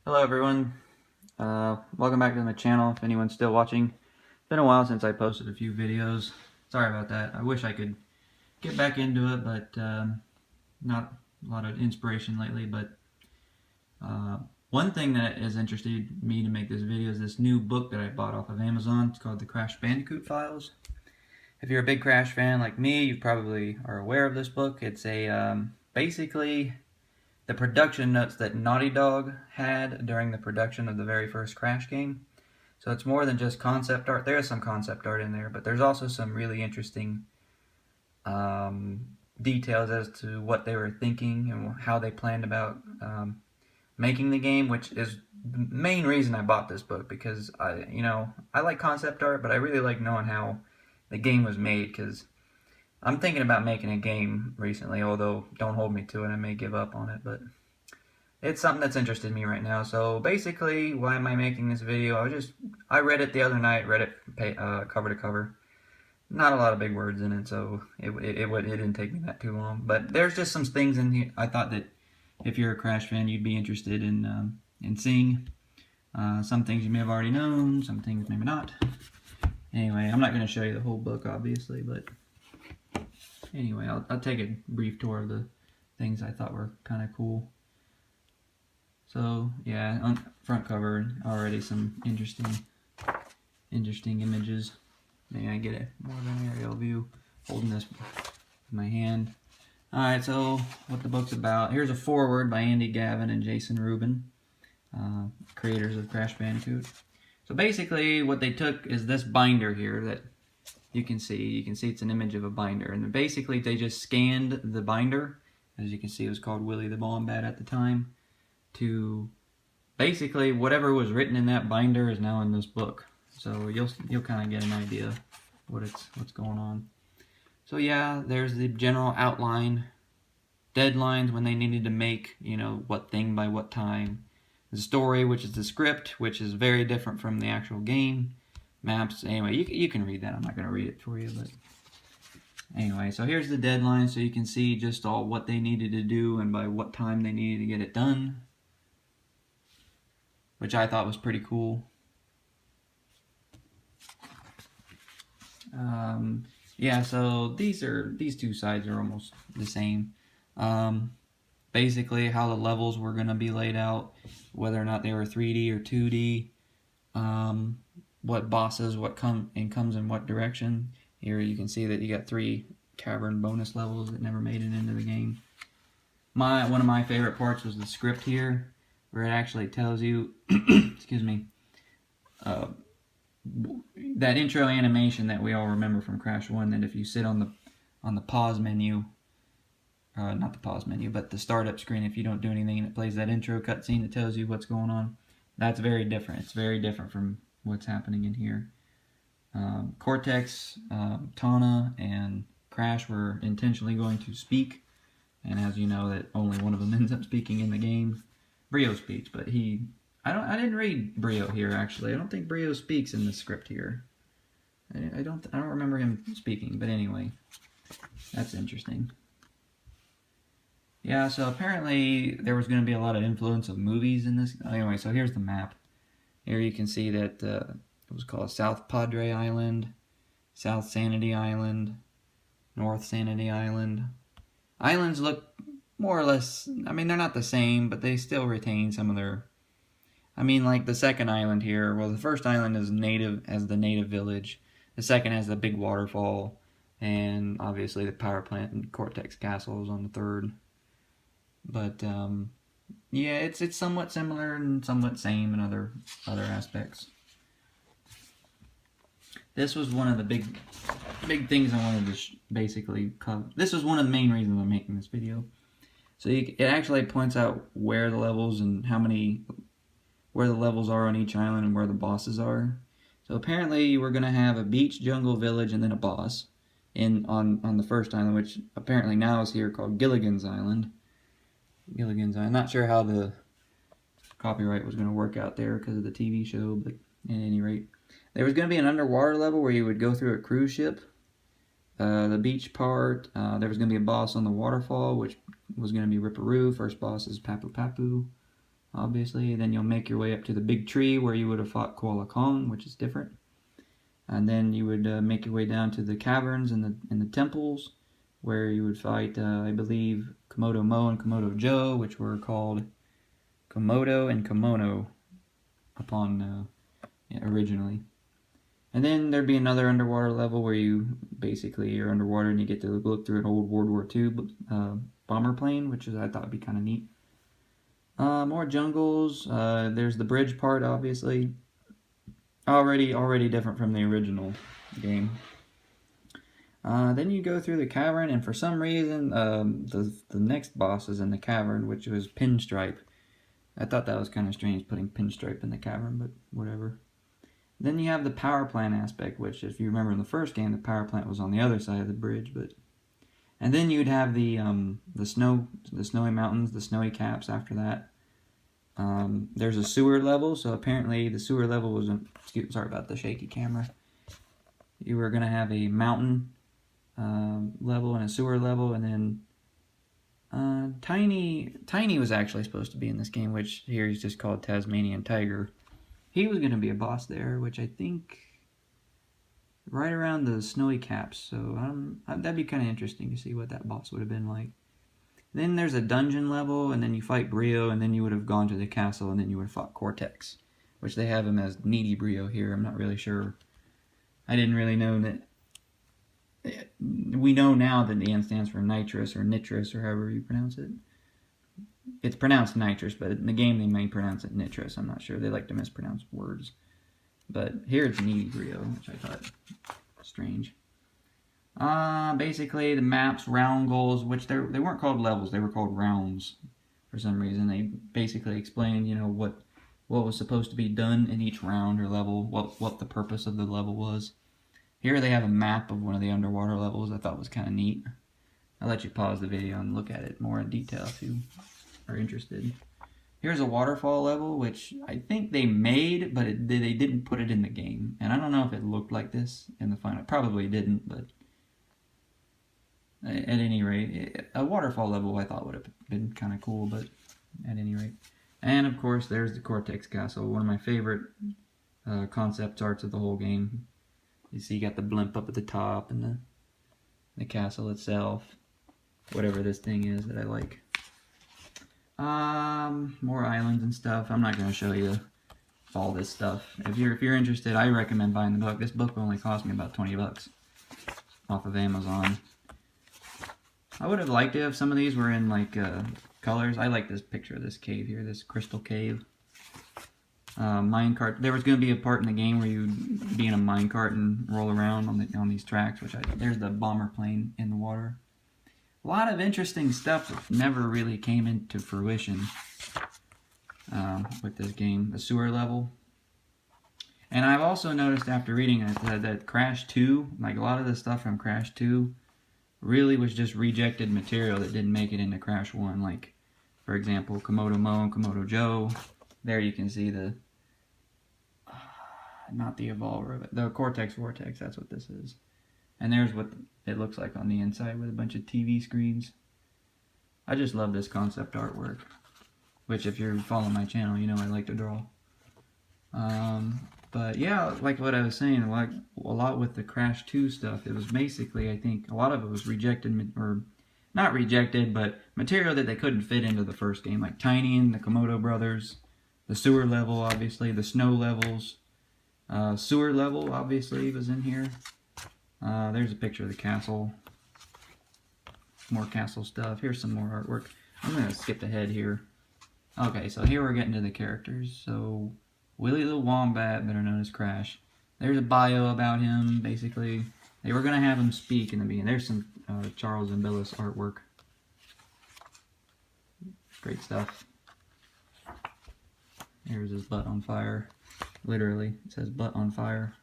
Hello everyone, welcome back to my channel if anyone's still watching. It's been a while since I posted a few videos. Sorry about that. I wish I could get back into it, but not a lot of inspiration lately. But one thing that has interested me to make this video is this new book that I bought off of Amazon. It's called the Crash Bandicoot Files. If you're a big Crash fan like me, you probably are aware of this book. It's a basically the production notes that Naughty Dog had during the production of the very first Crash game. So it's more than just concept art. There is some concept art in there, but there's also some really interesting details as to what they were thinking and how they planned about making the game, which is the main reason I bought this book, because I like concept art, but I really like knowing how the game was made, because I'm thinking about making a game recently, although don't hold me to it, I may give up on it, but it's something that's interested me right now. So basically, why am I making this video? I read it the other night, read it cover to cover. Not a lot of big words in it, so it didn't take me that too long. But there's just some things in here I thought that if you're a Crash fan, you'd be interested in seeing. Some things you may have already known, some things maybe not. Anyway, I'm not going to show you the whole book, obviously, but anyway, I'll take a brief tour of the things I thought were kind of cool. So yeah, on front cover already some interesting images. Maybe I get it more of an aerial view holding this in my hand. Alright, so what the book's about. Here's a foreword by Andy Gavin and Jason Rubin, creators of Crash Bandicoot. So basically what they took is this binder here that you can see. You can see it's an image of a binder, and basically they just scanned the binder. As you can see, it was called Willie the Wombat at the time. To basically whatever was written in that binder is now in this book. So you'll kind of get an idea what's going on. So yeah, there's the general outline, deadlines when they needed to make, what thing by what time. The story, which is the script, which is very different from the actual game. Maps, anyway, you can read that. I'm not going to read it for you, but anyway, so here's the deadline, so you can see just all what they needed to do and by what time they needed to get it done, which I thought was pretty cool. Yeah, so these two sides are almost the same. Basically, how the levels were going to be laid out, whether or not they were 3D or 2D, what bosses, comes in what direction. Here you can see that you got 3 cavern bonus levels that never made it into the game. One of my favorite parts was the script here, where it actually tells you, excuse me, that intro animation that we all remember from Crash 1, that if you sit on the pause menu, not the pause menu, but the startup screen, if you don't do anything and it plays that intro cutscene that tells you what's going on, that's very different. It's very different from what's happening in here. Cortex, Tana, and Crash were intentionally going to speak, and as you know, that only one of them ends up speaking in the game. Brio speaks, but I didn't read Brio here, actually. I don't think Brio speaks in the script here. I don't remember him speaking, but anyway, that's interesting. Yeah, so apparently there was going to be a lot of influence of movies in this. Anyway, so here's the map. Here you can see that it was called South Padre Island, South Sanity Island, North Sanity Island. Islands look more or less, I mean, they're not the same, but they still retain some of their, like the second island here. Well, the first island is the native village. The second has the big waterfall, and obviously the power plant and Cortex Castle is on the third. But yeah, it's somewhat similar and somewhat same in other aspects. This was one of the big things I wanted to basically cover. This was one of the main reasons I'm making this video. So it actually points out where the levels and where the levels are on each island and where the bosses are. So apparently you were going to have a beach, jungle, village, and then a boss on the first island, which apparently now is here, called Gilligan's Island. I'm not sure how the copyright was going to work out there because of the TV show, but at any rate, there was going to be an underwater level where you would go through a cruise ship. The beach part, there was going to be a boss on the waterfall, which was going to be Ripperoo. First boss is Papu Papu. obviously. Then you'll make your way up to the big tree where you would have fought Koala Kong, which is different. And then you would make your way down to the caverns and the temples, where you would fight, I believe, Komodo Mo and Komodo Joe, which were called Komodo and Kimono upon originally. And then there'd be another underwater level where you basically you're underwater and you get to look through an old World War II bomber plane, which I thought would be kind of neat. More jungles. There's the bridge part, obviously. Already different from the original game. Then you go through the cavern, and for some reason, the next boss is in the cavern, which was Pinstripe. I thought that was kind of strange, putting Pinstripe in the cavern, but whatever. Then you have the power plant aspect, which, if you remember in the first game, the power plant was on the other side of the bridge. And then you'd have the snowy mountains, the snowy caps after that. There's a sewer level, so apparently the sewer level was sorry about the shaky camera. You were gonna have a mountain level and a sewer level, and then Tiny was actually supposed to be in this game, which here he's just called Tasmanian Tiger. He was gonna be a boss there, which I think right around the snowy caps. So that'd be kind of interesting to see what that boss would have been like. Then there's a dungeon level, and then you fight Brio, and then you would have gone to the castle, and then you would have fought Cortex, which they have him as Needy Brio here. I'm not really sure. I didn't really know that. We know now that the N stands for nitrous or nitrous or however you pronounce it. It's pronounced nitrous, but in the game they may pronounce it nitrous. I'm not sure. They like to mispronounce words. But here it's Needy Brio, which I thought strange. Basically the maps, round goals, which they weren't called levels, they were called rounds for some reason. They basically explained, what was supposed to be done in each round or level, what the purpose of the level was. Here they have a map of one of the underwater levels. I thought was kind of neat. I'll let you pause the video and look at it more in detail if you are interested. Here's a waterfall level, which I think they made, but they didn't put it in the game. And I don't know if it looked like this in the final. It probably didn't, but at any rate, a waterfall level I thought would have been kind of cool, but at any rate. And of course, there's the Cortex Castle, one of my favorite concept arts of the whole game. You see, you got the blimp up at the top and the castle itself, whatever this thing is that I like. More islands and stuff. I'm not going to show you all this stuff. If you're interested, I recommend buying the book. This book only cost me about 20 bucks off of Amazon. I would have liked it if some of these were in like colors. I like this picture of this cave here, this crystal cave. Minecart. There was going to be a part in the game where you'd be in a minecart and roll around on these tracks. There's the bomber plane in the water. A lot of interesting stuff that never really came into fruition with this game. The sewer level. And I've also noticed after reading it that Crash 2, like a lot of the stuff from Crash 2, really was just rejected material that didn't make it into Crash 1. Like, for example, Komodo Mo and Komodo Joe. There you can see the, not the Evolver, the Cortex Vortex, that's what this is. And there's what it looks like on the inside with a bunch of TV screens. I just love this concept artwork, which if you're following my channel, you know I like to draw. But yeah, like what I was saying, like a lot with the Crash 2 stuff, it was basically, I think, a lot of it was rejected, or not rejected, but material that they couldn't fit into the first game, like Tiny and the Komodo brothers, the sewer level, obviously, the snow levels, sewer level, obviously, was in here. There's a picture of the castle. More castle stuff. Here's some more artwork. I'm going to skip ahead here. Okay, so here we're getting to the characters. So, Willie the Wombat, better known as Crash. There's a bio about him, basically. They were going to have him speak in the beginning. There's some Charles and Billis artwork. Great stuff. Here's his butt on fire. Literally, it says butt on fire.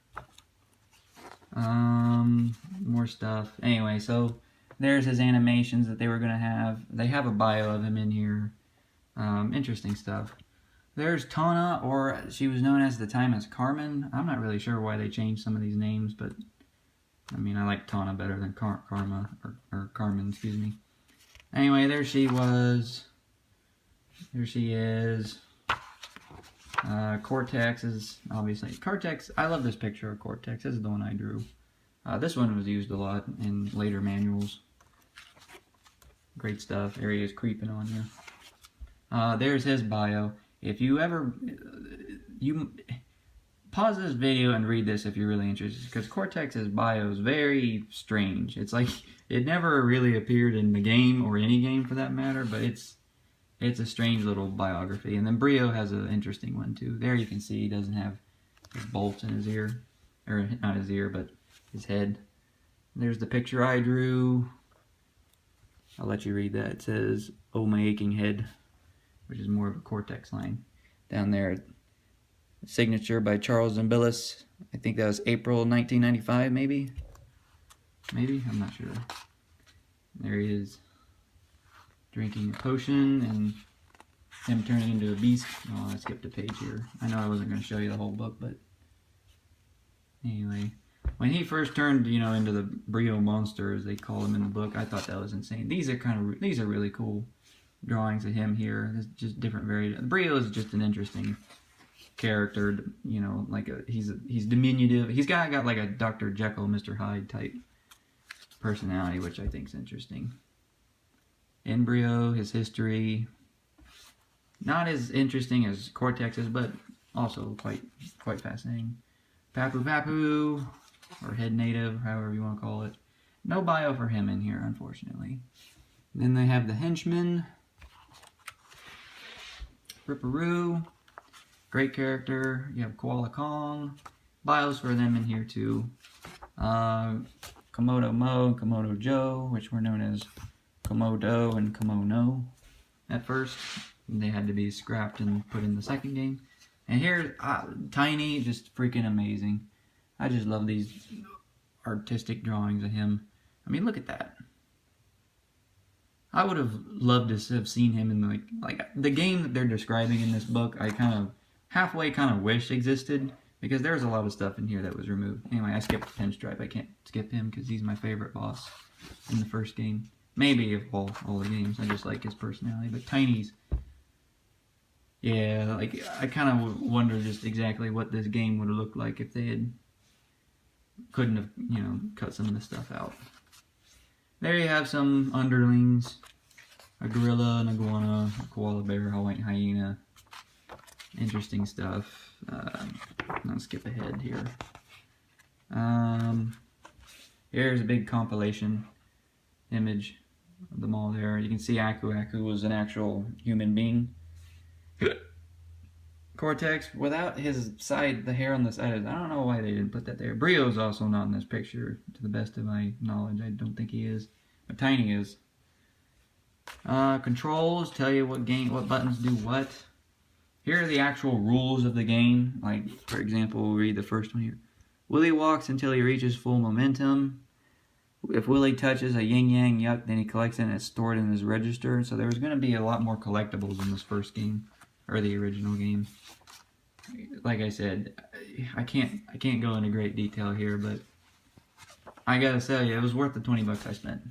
More stuff. Anyway, so there's his animations that they were going to have. They have a bio of him in here. Interesting stuff. There's Tana, or she was known at the time as Carmen. I'm not really sure why they changed some of these names, but I mean, I like Tana better than Karma, or Carmen, excuse me. Anyway, there she was. There she is. Cortex is obviously Cortex. I love this picture of Cortex. This is the one I drew. This one was used a lot in later manuals. Great stuff. Area's creeping on you. There's his bio. If you ever pause this video and read this if you're really interested, because Cortex's bio is very strange. It's like it never really appeared in the game or any game for that matter, but it's a strange little biography. And then Brio has an interesting one too. There you can see he doesn't have his bolts in his ear, or not his ear, but his head. There's the picture I drew. I'll let you read that. It says, "Oh, my aching head," which is more of a Cortex line. Down there, signature by Charles Zimbillis. I think that was April 1995, maybe? Maybe? I'm not sure. There he is, drinking a potion, and him turning into a beast. Oh, I skipped a page here. I know I wasn't going to show you the whole book, but anyway. When he first turned, you know, into the Brio monster, as they call him in the book, I thought that was insane. These are really cool drawings of him here. There's just different varied. Brio is just an interesting character, you know, like he's diminutive. He's got like a Dr. Jekyll, Mr. Hyde type personality, which I think is interesting. In Brio, his history, not as interesting as Cortex's, but also quite fascinating. Papu Papu, or head native, however you want to call it. No bio for him in here, unfortunately. Then they have the henchman, Ripperoo, great character. You have Koala Kong. Bios for them in here too. Komodo Mo and Komodo Joe, which were known as Komodo and Komono at first. They had to be scrapped and put in the second game. And here, Tiny, just freaking amazing. I just love these artistic drawings of him. I mean, look at that. I would have loved to have seen him in like the game that they're describing in this book. I halfway wish existed, because there's a lot of stuff in here that was removed. Anyway, I skipped Pinstripe. I can't skip him because he's my favorite boss in the first game. Maybe of all the games. I just like his personality. But Tiny's, yeah, like I kind of wonder just exactly what this game would have looked like if they couldn't have, you know, cut some of the stuff out. There you have some underlings. A gorilla, an iguana, a koala bear, a white hyena. Interesting stuff. I'll skip ahead here. Here's a big compilation image of them all there. You can see Aku. Aku was an actual human being. Cortex, without his side, the hair on the side, I don't know why they didn't put that there. Brio's also not in this picture, to the best of my knowledge. I don't think he is. But Tiny is. Controls tell you what buttons do what. Here are the actual rules of the game. Like, for example, we'll read the first one here. Willie walks until he reaches full momentum. If Willie touches a yin yang yuck, then he collects it and it's stored in his register. So there was going to be a lot more collectibles in this first game, or the original game. Like I said, I can't go into great detail here, but I gotta tell you, it was worth the 20 bucks I spent.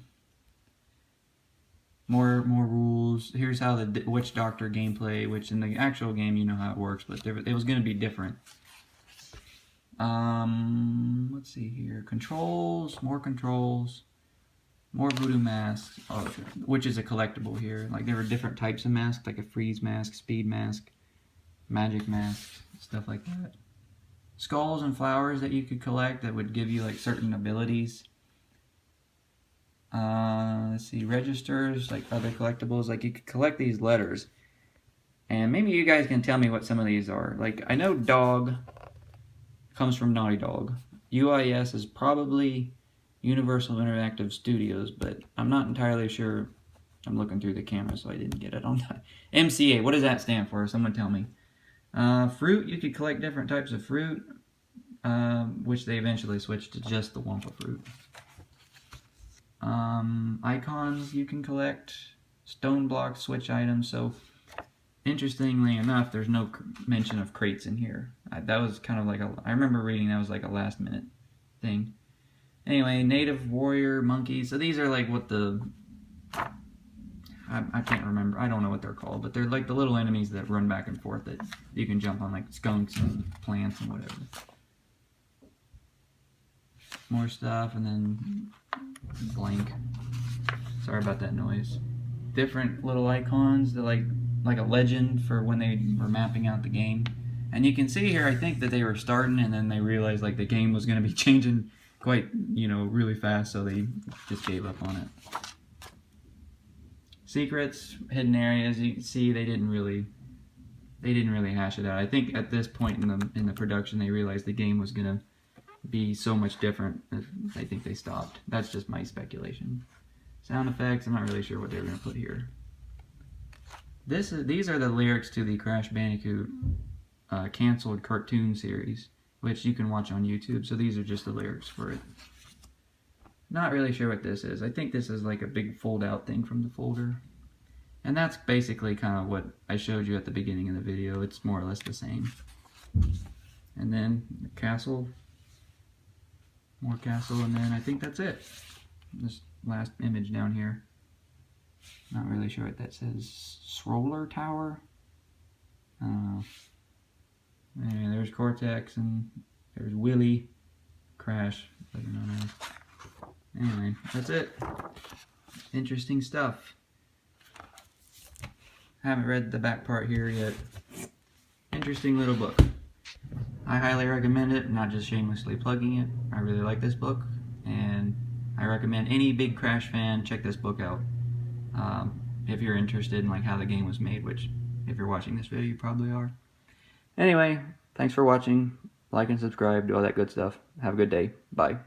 More rules. Here's how the Witch Doctor gameplay, which in the actual game you know how it works, but it was going to be different. Let's see here. Controls, more voodoo masks, which is a collectible here. Like there were different types of masks, like a freeze mask, speed mask, magic mask, stuff like that. Skulls and flowers that you could collect that would give you like certain abilities. Let's see, registers, like other collectibles, like you could collect these letters. And maybe you guys can tell me what some of these are. Like, I know dog comes from Naughty Dog. UIS is probably Universal Interactive Studios, but I'm not entirely sure. I'm looking through the camera, so I didn't get it on time. MCA, what does that stand for? Someone tell me. Fruit, you could collect different types of fruit, which they eventually switched to just the Wumpa fruit. Icons you can collect, stone blocks, switch items. So interestingly enough, there's no mention of crates in here. That was kind of like I remember reading that was like a last minute thing. Anyway, native warrior monkeys. So these are like what the I can't remember. I don't know what they're called, but they're like the little enemies that run back and forth that you can jump on, like skunks and plants and whatever. More stuff, and then blank. Sorry about that noise. Different little icons, they're like a legend for when they were mapping out the game. And you can see here, I think that they were starting and then they realized like the game was going to be changing quite, really fast, so they just gave up on it. Secrets, hidden areas, you can see they didn't really hash it out. I think at this point in the production they realized the game was going to be so much different. I think they stopped. That's just my speculation. Sound effects, I'm not really sure what they're going to put here. These are the lyrics to the Crash Bandicoot canceled cartoon series, which you can watch on YouTube. So these are just the lyrics for it. Not really sure what this is. I think this is like a big fold out thing from the folder. And that's basically kind of what I showed you at the beginning of the video. It's more or less the same. And then the castle. More castle, and then I think that's it. This last image down here. Not really sure what that says. Stroller Tower? I don't know. Anyway, there's Cortex, and there's Willy. Crash, better known as. Anyway, that's it. Interesting stuff. Haven't read the back part here yet. Interesting little book. I highly recommend it. I'm not just shamelessly plugging it. I really like this book, and I recommend any big Crash fan check this book out. If you're interested in like how the game was made, which if you're watching this video you probably are. Anyway, thanks for watching. Like and subscribe, do all that good stuff. Have a good day. Bye.